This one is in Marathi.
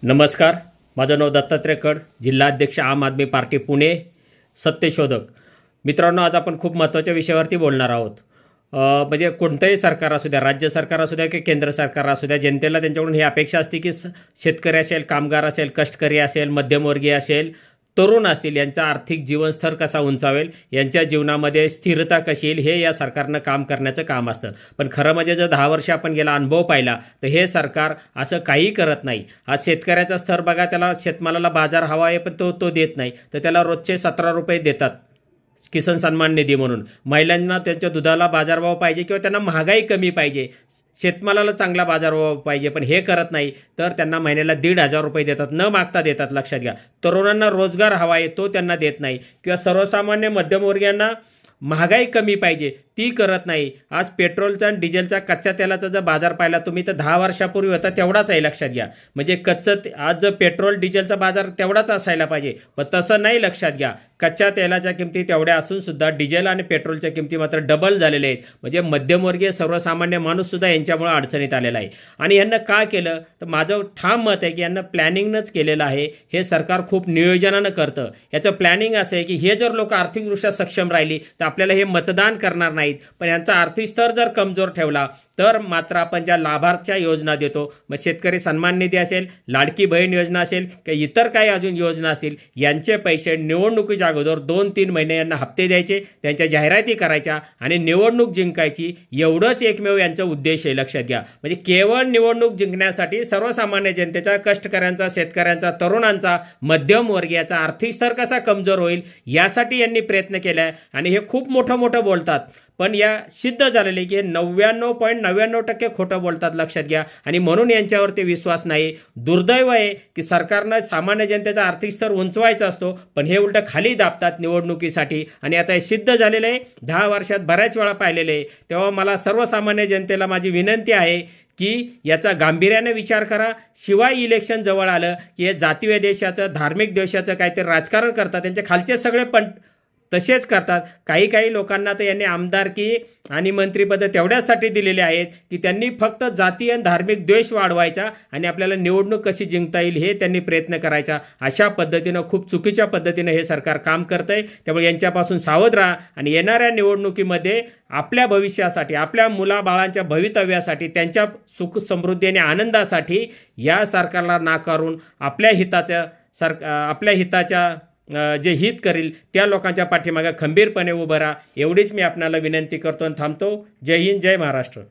नमस्कार. माझं नाव दत्तात्रय कड, जिल्हाध्यक्ष आम आदमी पार्टी पुणे, सत्यशोधक. मित्रांनो, आज आपण खूप महत्त्वाच्या विषयावरती बोलणार आहोत. म्हणजे कोणतंही सरकार असू द्या, राज्य सरकार असू द्या की केंद्र सरकार असू द्या, जनतेला त्यांच्याकडून ही अपेक्षा असते की शेतकरी असेल, कामगार असेल, कष्टकरी असेल, मध्यमवर्गीय असेल, तरुण असतील, यांचा आर्थिक जीवनस्तर कसा उंचावेल, यांच्या जीवनामध्ये स्थिरता कशी येईल, हे या सरकारनं काम करण्याचं काम असतं. पण खरं म्हणजे जर 10 वर्ष आपण गेला अनुभव पाहिला तर हे सरकार असं काही करत नाही. आज शेतकऱ्याचा स्तर बघा, त्याला शेतमालाला बाजार हवा आहे पण तो देत नाही, तर त्याला रोजचे 17 रुपये देतात किसान सन्मान निधी म्हणून. महिलांना त्यांच्या दुधाला बाजारभाव पाहिजे किंवा त्यांना महागाई कमी पाहिजे, शेतमालाला चांगला बाजारभाव पाहिजे, पण हे करत नाही. तर त्यांना महिन्याला 1,500 रुपये देतात, न मागता देतात. लक्षात घ्या. तरुणांना रोजगार हवा आहे तो त्यांना देत नाही, किंवा सर्वसामान्य मध्यमवर्गीयांना महागाई कमी पाहिजे ती करत नाही. आज पेट्रोलचा आणि डिझेलचा कच्च्या तेलाचा जर बाजार पाहिला तुम्ही तर 10 वर्षापूर्वी होता तेवढाच आहे. लक्षात घ्या. म्हणजे आज जर पेट्रोल डिझेलचा बाजार तेवढाच असायला पाहिजे, पण तसं नाही. लक्षात घ्या. कच्च्या तेलाच्या किमती तेवढ्या असून सुद्धा डिझेल आणि पेट्रोलच्या किमती मात्र डबल झालेल्या आहेत. म्हणजे मध्यमवर्गीय सर्वसामान्य माणूससुद्धा यांच्यामुळे अडचणीत आलेला आहे. आणि यांना का केलं तर माझं ठाम मत आहे की यांना प्लॅनिंगनंच केलेलं आहे. हे सरकार खूप नियोजनानं करतं. याचं प्लॅनिंग असं आहे की हे जर लोक आर्थिकदृष्ट्या सक्षम राहिली तर आपल्याला हे मतदान करणार नाहीत, पण यांचा आर्थिक स्तर जर कमजोर ठेवला तर मात्र आपण ज्या लाभार्थ्या योजना देतो, मग शेतकरी सन्मान निधी असेल, लाडकी बहीण योजना असेल किंवा इतर काही अजून योजना असतील, यांचे पैसे निवडणुकीच्या अगोदर 2-3 महिने यांना हप्ते द्यायचे, त्यांच्या जाहिराती करायच्या आणि निवडणूक जिंकायची. एवढंच एकमेव यांचा उद्देश आहे. लक्षात घ्या. म्हणजे केवळ निवडणूक जिंकण्यासाठी सर्वसामान्य जनतेचा, कष्टकऱ्यांचा, शेतकऱ्यांचा, तरुणांचा, मध्यमवर्गीयाचा आर्थिक स्तर कसा कमजोर होईल यासाठी यांनी प्रयत्न केला आहे. आणि हे खूप मोठं बोलतात, पण या सिद्ध झालेले की हे 99.99% खोटं बोलतात. लक्षात घ्या. आणि म्हणून यांच्यावरती विश्वास नाही. दुर्दैव आहे की सरकारनं सामान्य जनतेचा आर्थिक स्तर उंचवायचा असतो, पण हे उलटं खाली दाबतात निवडणुकीसाठी. आणि आता हे सिद्ध झालेलं आहे. 10 वर्षात बऱ्याच वेळा पाहिलेलं आहे. तेव्हा मला सर्वसामान्य जनतेला माझी विनंती आहे की याचा गांभीर्याने विचार करा. शिवाय इलेक्शन जवळ आलं की हे जातीय देशाचं, धार्मिक देशाचं काहीतरी राजकारण करतात. त्यांचे खालचे सगळे पण तसेच करतात. काही लोकांना तर यांनी आमदारकी आणि मंत्रिपद तेवढ्यासाठी दिलेले आहेत की त्यांनी फक्त जातीय आणि धार्मिक द्वेष वाढवायचा आणि आपल्याला निवडणूक कशी जिंकता येईल हे त्यांनी प्रयत्न करायचा. अशा पद्धतीनं, खूप चुकीच्या पद्धतीनं हे सरकार काम करतं आहे. त्यामुळे यांच्यापासून सावध राहा आणि येणाऱ्या निवडणुकीमध्ये आपल्या भविष्यासाठी, आपल्या मुलाबाळांच्या भवितव्यासाठी, त्यांच्या सुख समृद्धी आणि आनंदासाठी या सरकारला नाकारून आपल्या हिताच्या जे हित करील त्या लोकांच्या पाठीमागे खंबीरपणे उभं राहा. एवढीच मी आपणाला विनंती करतो आणि थांबतो. जय हिंद, जय महाराष्ट्र.